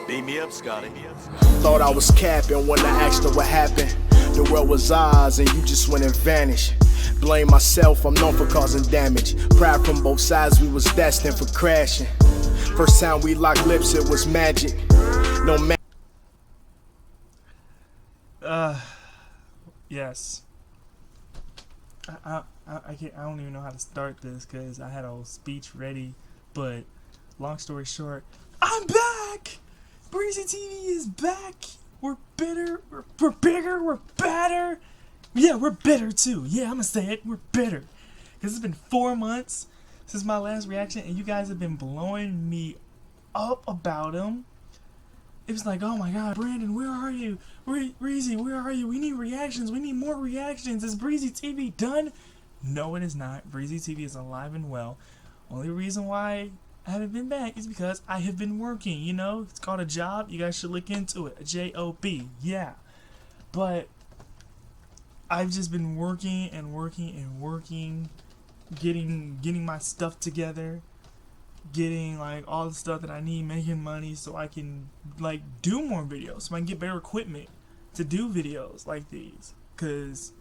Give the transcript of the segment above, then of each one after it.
Beat me up, Scotty. Thought I was capping when I asked her what happened. The world was ours and you just went and vanished. Blame myself, I'm known for causing damage. Pride from both sides, we was destined for crashing. First time we locked lips, it was magic. No man. Yes. I don't even know how to start this because I had a whole speech ready, but long story short, I'm back! Breezy TV is back! We're better, we're bigger, we're better! Yeah, we're better too. Yeah, I'm gonna say it, we're better. Because it's been 4 months since my last reaction and you guys have been blowing me up about him. It was like, oh my god, Brandon, where are you? Breezy, where are you? We need reactions. We need more reactions. Is Breezy TV done? No, it is not. Breezy TV is alive and well. Only reason why I haven't been back is because I have been working, you know? It's called a job. You guys should look into it. A J-O-B. Yeah. But I've just been working and working and working, getting my stuff together. Getting like all the stuff that I need, making money so I can like do more videos, so I can get better equipment to do videos like these. Cause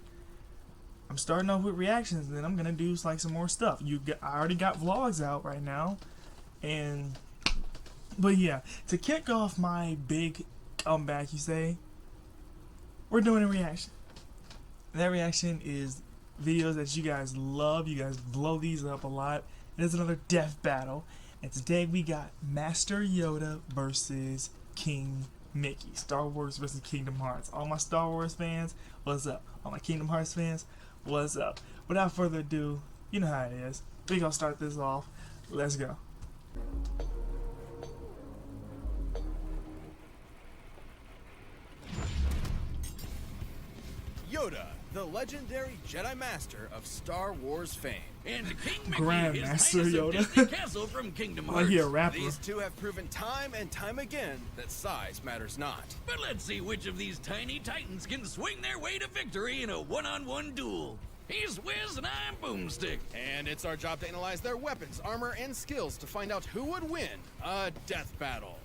I'm starting off with reactions, and then I'm gonna do like some more stuff. I already got vlogs out right now, but yeah, to kick off my big comeback, you say, we're doing a reaction. And that reaction is videos that you guys love. You guys blow these up a lot. It is another death battle, and today we got Master Yoda versus King Micky. Star Wars versus Kingdom Hearts. All my Star Wars fans, what's up? All my Kingdom Hearts fans, what's up? Without further ado, you know how it is. We gonna start this off. Let's go. Yoda, the legendary Jedi Master of Star Wars fame. And King Micky, Grand his Master Highness of Yoda. Disney Castle from Kingdom Hearts. Like he a rapper. These two have proven time and time again that size matters not. But let's see which of these tiny titans can swing their way to victory in a one-on-one duel. He's Wiz and I'm Boomstick. And it's our job to analyze their weapons, armor, and skills to find out who would win a death battle.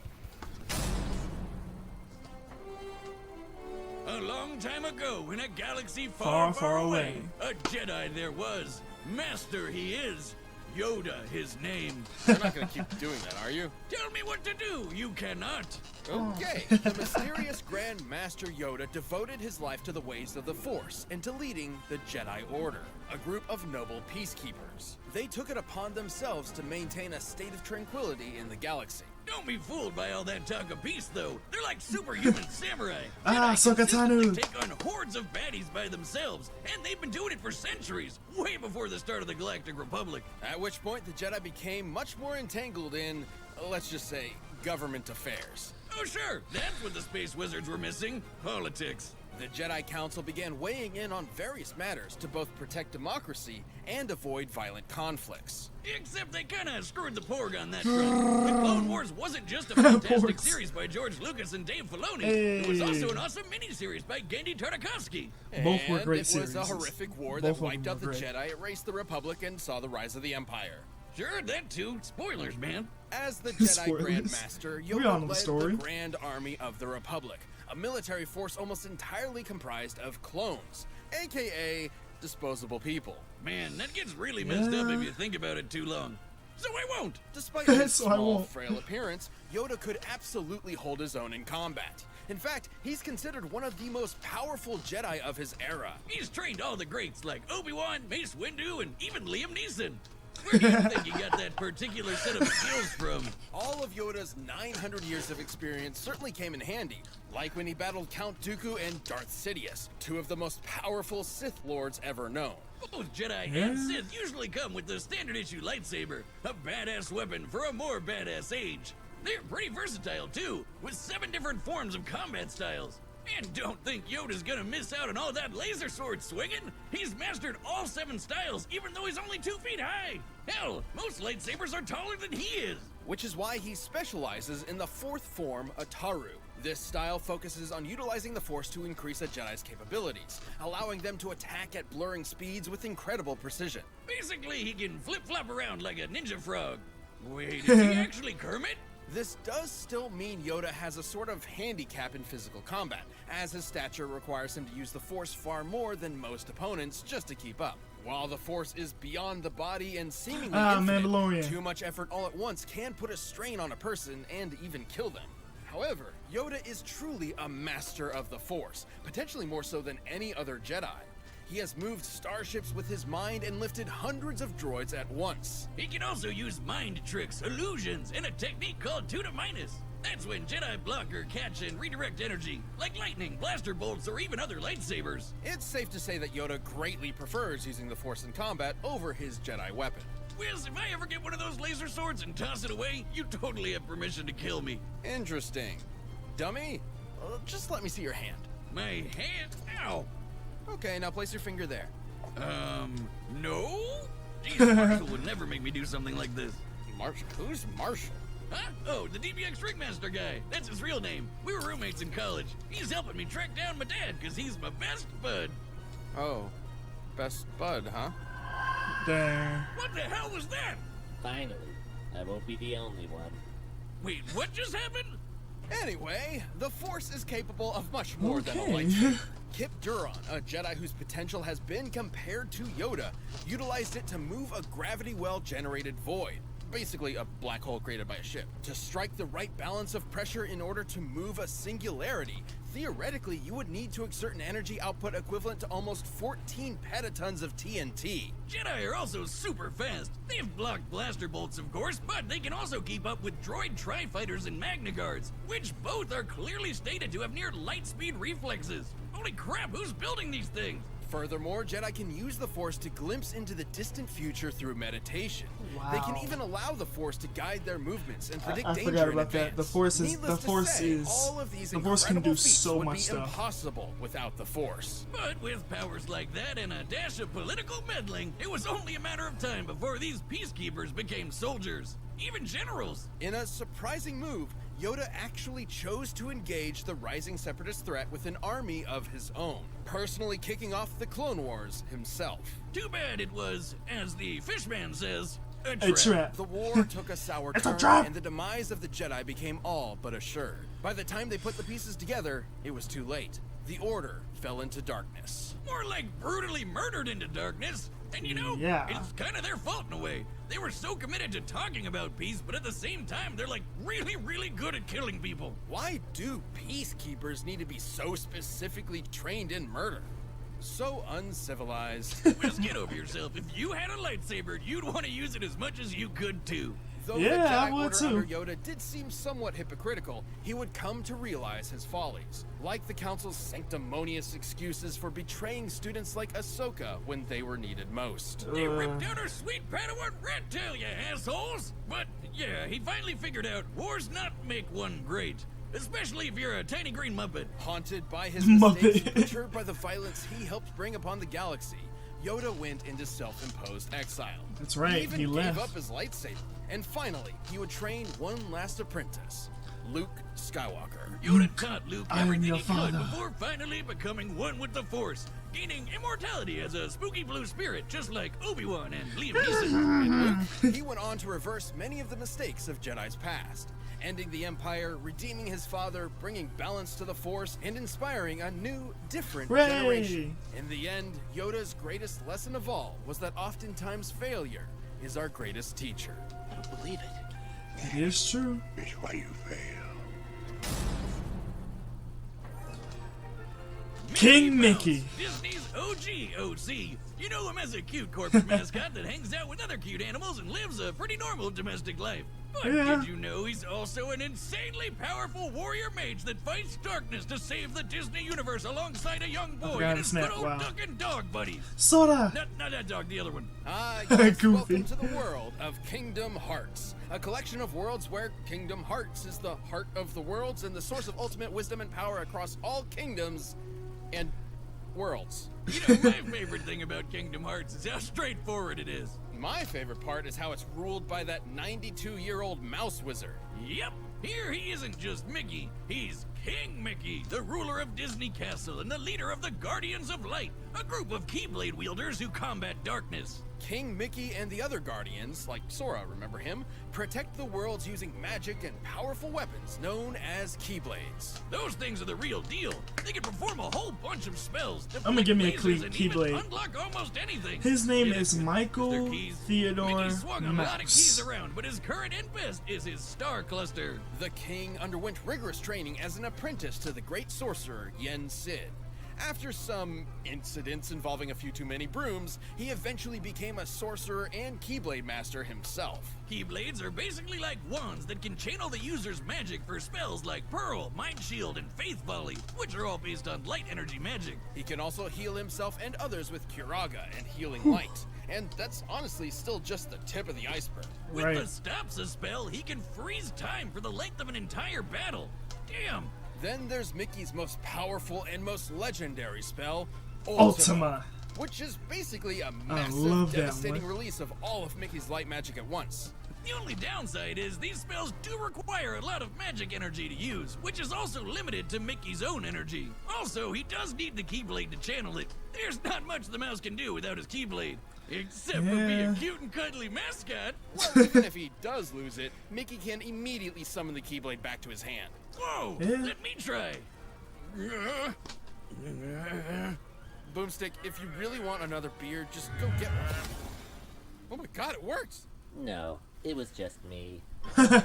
A long time ago, in a galaxy Far, far, far away, a Jedi there was. Master he is. Yoda his name. You're not gonna keep doing that, are you? Tell me what to do. You cannot. Okay. The mysterious Grand Master Yoda devoted his life to the ways of the Force and to leading the Jedi Order, a group of noble peacekeepers. They took it upon themselves to maintain a state of tranquility in the galaxy. Don't be fooled by all that talk of peace, though. They're like superhuman samurai. Ah, Jedi consistently Sokatanu. take on hordes of baddies by themselves, and they've been doing it for centuries, way before the start of the Galactic Republic. At which point, the Jedi became much more entangled in, let's just say, government affairs. Oh, sure, that's what the space wizards were missing. Politics. The Jedi Council began weighing in on various matters to both protect democracy and avoid violent conflicts. Except they kinda screwed the porg on that front. The Clone Wars wasn't just a fantastic Porgs. series by George Lucas and Dave Filoni. Hey. It was also an awesome miniseries by Genndy Tartakovsky. Both were And great it was a series. horrific war Both that of them wiped out were the great. Jedi, erased the Republic, and saw the rise of the Empire. Sure, that too. Spoilers, man. As the Jedi Spoilers. Grand Master, We all Yoda know the led story. the Grand Army of the Republic, a military force almost entirely comprised of clones, aka disposable people. Man, that gets really messed up if you think about it too long. So I won't. Despite his So I small, won't. frail appearance, Yoda could absolutely hold his own in combat. In fact, he's considered one of the most powerful Jedi of his era. He's trained all the greats like Obi-Wan, Mace Windu, and even Liam Neeson. Where do you think he got that particular set of skills from? All of Yoda's 900 years of experience certainly came in handy, like when he battled Count Dooku and Darth Sidious, two of the most powerful Sith Lords ever known. Both Jedi and Sith usually come with the standard issue lightsaber, a badass weapon for a more badass age. They're pretty versatile too, with 7 different forms of combat styles. And don't think Yoda's gonna miss out on all that laser sword swinging. He's mastered all 7 styles, even though he's only 2 feet high. Hell, most lightsabers are taller than he is. Which is why he specializes in the 4th form, Ataru. This style focuses on utilizing the Force to increase a Jedi's capabilities, allowing them to attack at blurring speeds with incredible precision. Basically, he can flip-flop around like a ninja frog. Wait, is he actually Kermit? This does still mean Yoda has a sort of handicap in physical combat, as his stature requires him to use the Force far more than most opponents just to keep up. While the Force is beyond the body and seemingly infinite, Mandalorian. too much effort all at once can put a strain on a person and even kill them. However, Yoda is truly a master of the Force, potentially more so than any other Jedi. He has moved starships with his mind and lifted hundreds of droids at once. He can also use mind tricks, illusions, and a technique called Tuna Minus. That's when Jedi block or catch and redirect energy, like lightning, blaster bolts, or even other lightsabers. It's safe to say that Yoda greatly prefers using the Force in combat over his Jedi weapon. Wiz, if I ever get one of those laser swords and toss it away, you totally have permission to kill me. Interesting. Dummy, just let me see your hand. My hand? Ow! Okay, now place your finger there. No? Jeez, Marshall would never make me do something like this. Marshall? Who's Marshall? Huh? Oh, the DBX Ringmaster guy. That's his real name. We were roommates in college. He's helping me track down my dad, because he's my best bud. Oh, best bud, huh? Dang. What the hell was that? Finally, I won't be the only one. Wait, what just happened? Anyway, the Force is capable of much more than a Okay. lightsaber. Kip Duron, a Jedi whose potential has been compared to Yoda, utilized it to move a gravity well-generated void, basically a black hole created by a ship, to strike the right balance of pressure in order to move a singularity. Theoretically, you would need to exert an energy output equivalent to almost 14 petatons of TNT. Jedi are also super fast. They've blocked blaster bolts, of course, but they can also keep up with droid tri-fighters and Magna Guards, which both are clearly stated to have near light speed reflexes. Holy crap, who's building these things? Furthermore, Jedi can use the Force to glimpse into the distant future through meditation. They can Wow. even allow the Force to guide their movements and predict I danger forgot in about that. advance. The Force is Needless to say, all of these the Force can incredible do feats so would much be stuff. impossible without the Force. But with powers like that and a dash of political meddling, it was only a matter of time before these peacekeepers became soldiers, even generals. In a surprising move, Yoda actually chose to engage the rising separatist threat with an army of his own, personally kicking off the Clone Wars himself. Too bad it was, as the fishman says, a A trap. trap. The war took a sour It's a turn, trap! and the demise of the Jedi became all but assured. By the time they put the pieces together, it was too late. The Order fell into darkness. More like brutally murdered into darkness. And you know, Yeah. it's kind of their fault in a way. They were so committed to talking about peace, but at the same time, they're like really, really good at killing people. Why do peacekeepers need to be so specifically trained in murder? So uncivilized. Just get over yourself. If you had a lightsaber, you'd want to use it as much as you could too. Though Yeah, the Jedi I would Order too. under Yoda did seem somewhat hypocritical, he would come to realize his follies, like the Council's sanctimonious excuses for betraying students like Ahsoka when they were needed most. They ripped out our sweet Padawan red tail, you assholes! But yeah, he finally figured out wars not make one great. Especially if you're a tiny green Muppet. Haunted by his Muppet. mistakes, perturbed by the violence he helped bring upon the galaxy, Yoda went into self-imposed exile. That's right, He even he gave left. up his lightsaber. And finally, he would train one last apprentice, Luke Skywalker. Yoda taught Luke I am everything your he could father. before finally becoming one with the Force, gaining immortality as a spooky blue spirit, just like Obi-Wan and Liam Neeson. And Luke, he went on to reverse many of the mistakes of Jedi's past, ending the Empire, redeeming his father, bringing balance to the Force, and inspiring a new, different Hooray! generation. In the end, Yoda's greatest lesson of all was that oftentimes failure is our greatest teacher. I don't believe it. It is true. It's why you fail. King Mouse, Mickey. Disney's OG OC. You know him as a cute corporate mascot that hangs out with other cute animals and lives a pretty normal domestic life. But Yeah. did you know he's also an insanely powerful warrior mage that fights darkness to save the Disney universe alongside a young boy forgot and to his snap, good old wow. duck and dog buddies? Soda. Not that dog, the other one. Yes, Goofy. welcome to the world of Kingdom Hearts, a collection of worlds where Kingdom Hearts is the heart of the worlds and the source of ultimate wisdom and power across all kingdoms and worlds. You know, my favorite thing about Kingdom Hearts is how straightforward it is. My favorite part is how it's ruled by that 92-year-old mouse wizard. Yep, here he isn't just Mickey, he's King Mickey, the ruler of Disney Castle and the leader of the Guardians of Light, a group of Keyblade wielders who combat darkness. King Mickey and the other Guardians, like Sora, remember him, protect the worlds using magic and powerful weapons known as Keyblades. Those things are the real deal. They can perform a whole bunch of spells. I'm gonna give me a lasers and even Keyblade. unlock almost anything. His name It is Mr. Michael Keys. Theodore Mickey swung a lot of keys Mouse. around, but his current and best is his star cluster. The king underwent rigorous training as an apprentice to the great sorcerer Yen Sid. After some incidents involving a few too many brooms, he eventually became a sorcerer and Keyblade master himself. Keyblades are basically like wands that can channel the user's magic for spells like Pearl, Mind Shield, and Faith Volley, which are all based on light energy magic. He can also heal himself and others with Curaga and Healing Light. And that's honestly still just the tip of the iceberg. With Right. the Stopsa spell, he can freeze time for the length of an entire battle. Damn! Then there's Mickey's most powerful and most legendary spell, Ultima. which is basically a love massive, that devastating one. release of all of Mickey's light magic at once. The only downside is these spells do require a lot of magic energy to use, which is also limited to Mickey's own energy. Also, he does need the Keyblade to channel it. There's not much the mouse can do without his Keyblade, except for be Yeah. a cute and cuddly mascot. Well, even if he does lose it, Mickey can immediately summon the Keyblade back to his hand. Whoa, Yeah. let me try. Boomstick, if you really want another beer, just go get one. Oh my god, it works! No, it was just me. Well,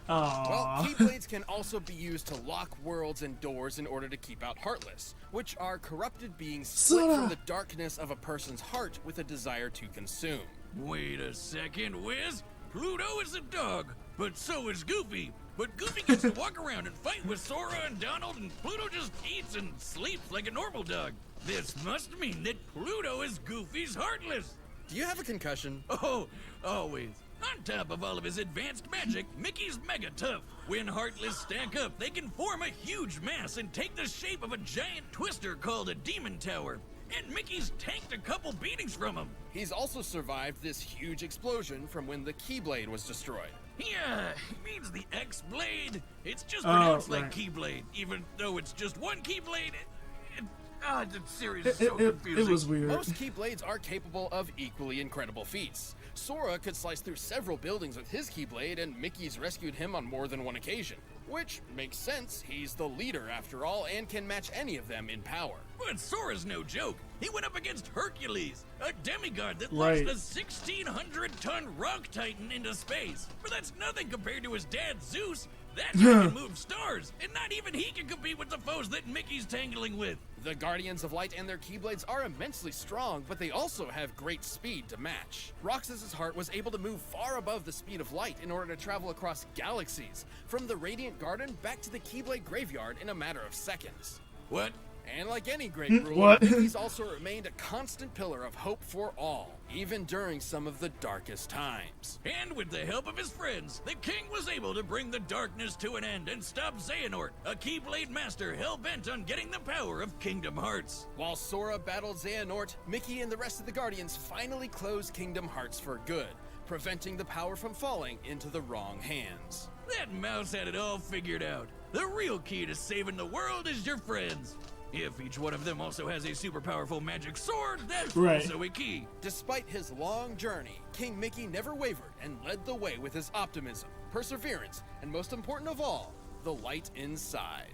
Aww. Keyblades can also be used to lock worlds and doors in order to keep out Heartless, which are corrupted beings split Sora. from the darkness of a person's heart with a desire to consume. Wait a second, Wiz. Pluto is a dog, but so is Goofy. But Goofy gets to walk around and fight with Sora and Donald, and Pluto just eats and sleeps like a normal dog. This must mean that Pluto is Goofy's Heartless. Do you have a concussion? Oh, always. On top of all of his advanced magic, Mickey's mega tough. When Heartless stack up, they can form a huge mass and take the shape of a giant twister called a Demon Tower. And Mickey's tanked a couple beatings from him. He's also survived this huge explosion from when the Keyblade was destroyed. Yeah, he means the X-Blade. It's just Oh, pronounced like right. Keyblade, even though it's just one Keyblade. The series is so It confusing. was weird. Most Keyblades are capable of equally incredible feats. Sora could slice through several buildings with his Keyblade, and Mickey's rescued him on more than one occasion. Which makes sense, he's the leader after all, and can match any of them in power. But Sora's no joke. He went up against Hercules, a demigod that Right. launched a 1,600-ton rock titan into space. But that's nothing compared to his dad, Zeus. That guy can move stars, and not even he can compete with the foes that Mickey's tangling with. The Guardians of Light and their Keyblades are immensely strong, but they also have great speed to match. Roxas's heart was able to move far above the speed of light in order to travel across galaxies, from the Radiant Garden back to the Keyblade Graveyard in a matter of seconds. What? And like any great ruler, What? Mickey's also remained a constant pillar of hope for all, even during some of the darkest times. And with the help of his friends, the king was able to bring the darkness to an end and stop Xehanort, a Keyblade master hell-bent on getting the power of Kingdom Hearts. While Sora battled Xehanort, Mickey and the rest of the Guardians finally closed Kingdom Hearts for good, preventing the power from falling into the wrong hands. That mouse had it all figured out. The real key to saving the world is your friends. If each one of them also has a super powerful magic sword, that's Right. also a key. Despite his long journey, King Mickey never wavered and led the way with his optimism, perseverance, and most important of all, the light inside.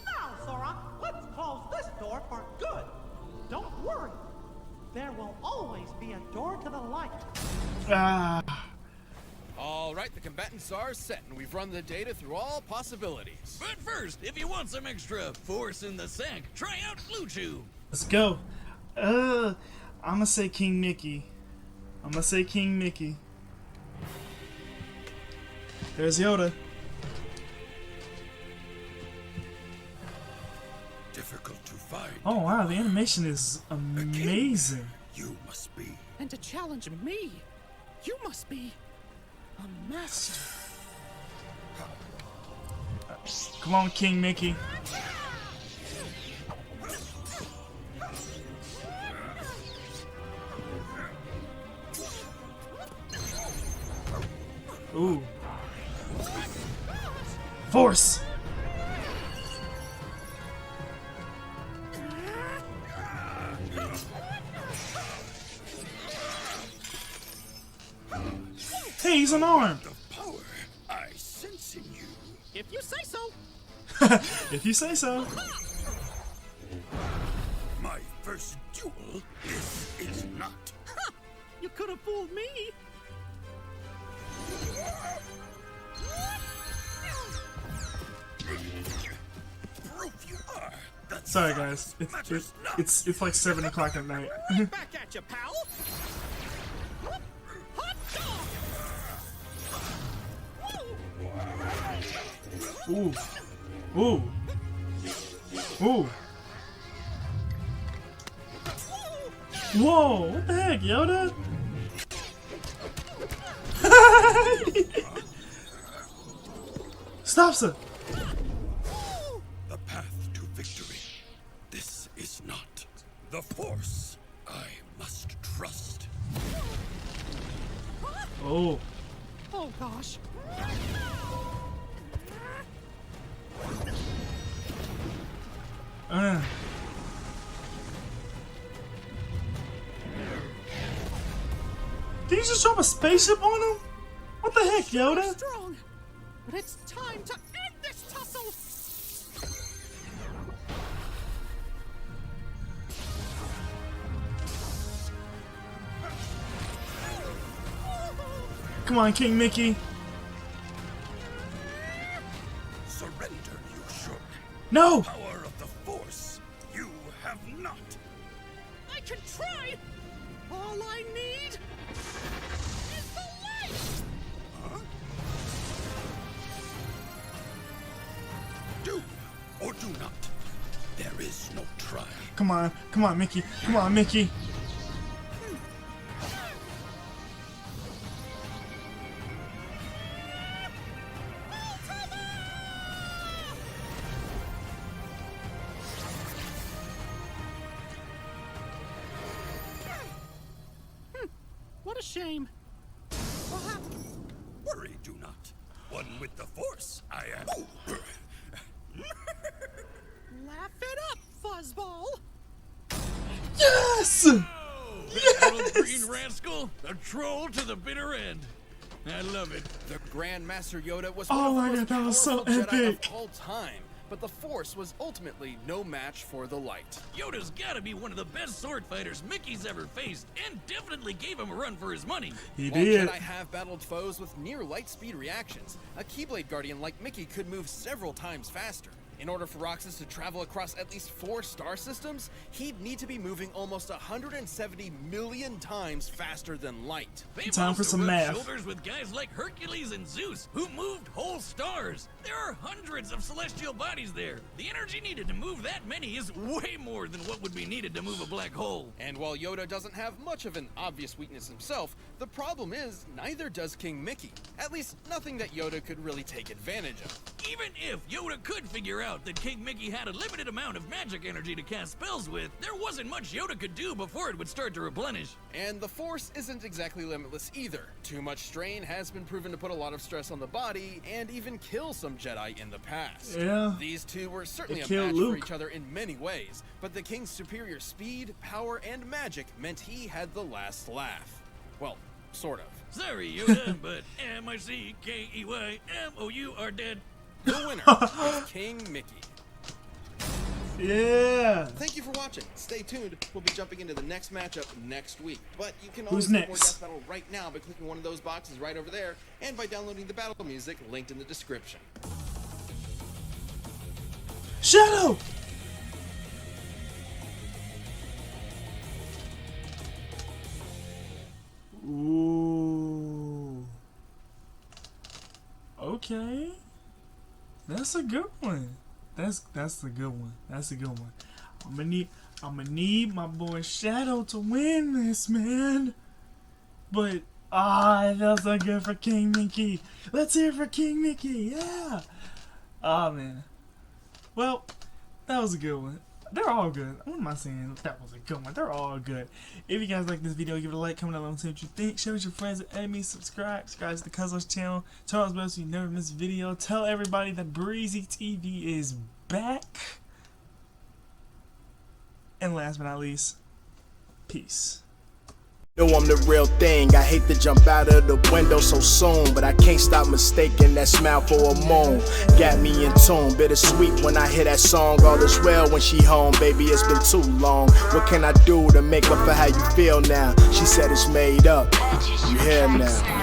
Now, Sora, let's close this door for good. Don't worry. There will always be a door to the light. Ah. All right, the combatants are set, and we've run the data through all possibilities. But first, if you want some extra force in the sack, try out Blue Chew. Let's go. I'ma say King Mickey. There's Yoda. Difficult to find. Oh wow, the animation is amazing. You must be. And to challenge me, you must be a master. Come on, King Mickey. Ooh. Force! just an arm. The power I sense in you. If you say so. If you say so. My first duel. This is not. Ha! You could have fooled me. Proof you are. That Sorry guys, matters not. it's like 7 o'clock at night. Right back at you, pal. Hot dog. Ooh. Ooh. Ooh. Whoa, what the heck, Yoda? Stop, sir. The path to victory. This is not the Force. I must trust. Oh. Oh gosh. Did you just drop a spaceship on him? What the heck, Yoda? Strong. But it's time to end this tussle. Come on, King Mickey. Surrender, you should. No! Power of the Force. You have not. I can try. All I need is the light. Do or do not. There is no try. Come on, Mickey. Come on, Mickey. What a shame. Worry, do not. One with the Force, I am. Laugh it up, fuzzball. Yes! That little green rascal, a troll to the bitter end. I love it. The Grand Master Yoda was Oh one my of the God, that was most so powerful Jedi epic. of all time, but the Force was ultimately no match for the light. Yoda's gotta be one of the best sword fighters Mickey's ever faced, and definitely gave him a run for his money. He While did. Jedi have battled foes with near light speed reactions, a Keyblade Guardian like Mickey could move several times faster. In order for Roxas to travel across at least 4 star systems, he'd need to be moving almost 170 million times faster than light. They've Time for also some rubbed math. shoulders with guys like Hercules and Zeus, who moved whole stars. There are hundreds of celestial bodies there. The energy needed to move that many is way more than what would be needed to move a black hole. And while Yoda doesn't have much of an obvious weakness himself, the problem is neither does King Mickey. At least nothing that Yoda could really take advantage of. Even if Yoda could figure out that King Mickey had a limited amount of magic energy to cast spells with, there wasn't much Yoda could do before it would start to replenish. And the Force isn't exactly limitless either. Too much strain has been proven to put a lot of stress on the body and even kill some Jedi in the past. Yeah. These two were certainly It a killed match Luke. for each other in many ways, but the King's superior speed, power, and magic meant he had the last laugh. Well, sort of. Sorry, Yoda, but M-I-C-K-E-Y-M-O-U are dead. The winner was King Mickey. Yeah. Thank you for watching. Stay tuned. We'll be jumping into the next matchup next week. But you can Who's always get more next? Death Battle right now by clicking one of those boxes right over there and by downloading the battle music linked in the description. Shadow. Ooh. Okay. That's a good one. That's a good one. That's a good one. I'm gonna need my boy Shadow to win this, man. But it feels so good for King Mickey. Let's hear it for King Mickey. Yeah. Oh man. Well, that was a good one. They're all good. What am I saying? That was a good one. They're all good. If you guys like this video, give it a like, comment down below, say what you think. Share with your friends and enemies. Subscribe to the Cuzzo's channel. Turn on the bell so you never miss a video. Tell everybody that Breezy TV is back. And last but not least, peace. Know I'm the real thing. I hate to jump out of the window so soon, but I can't stop mistaking that smile for a moon. Got me in tune, bittersweet when I hear that song. All is well when she home, baby, it's been too long. What can I do to make up for how you feel now? She said it's made up, you here now.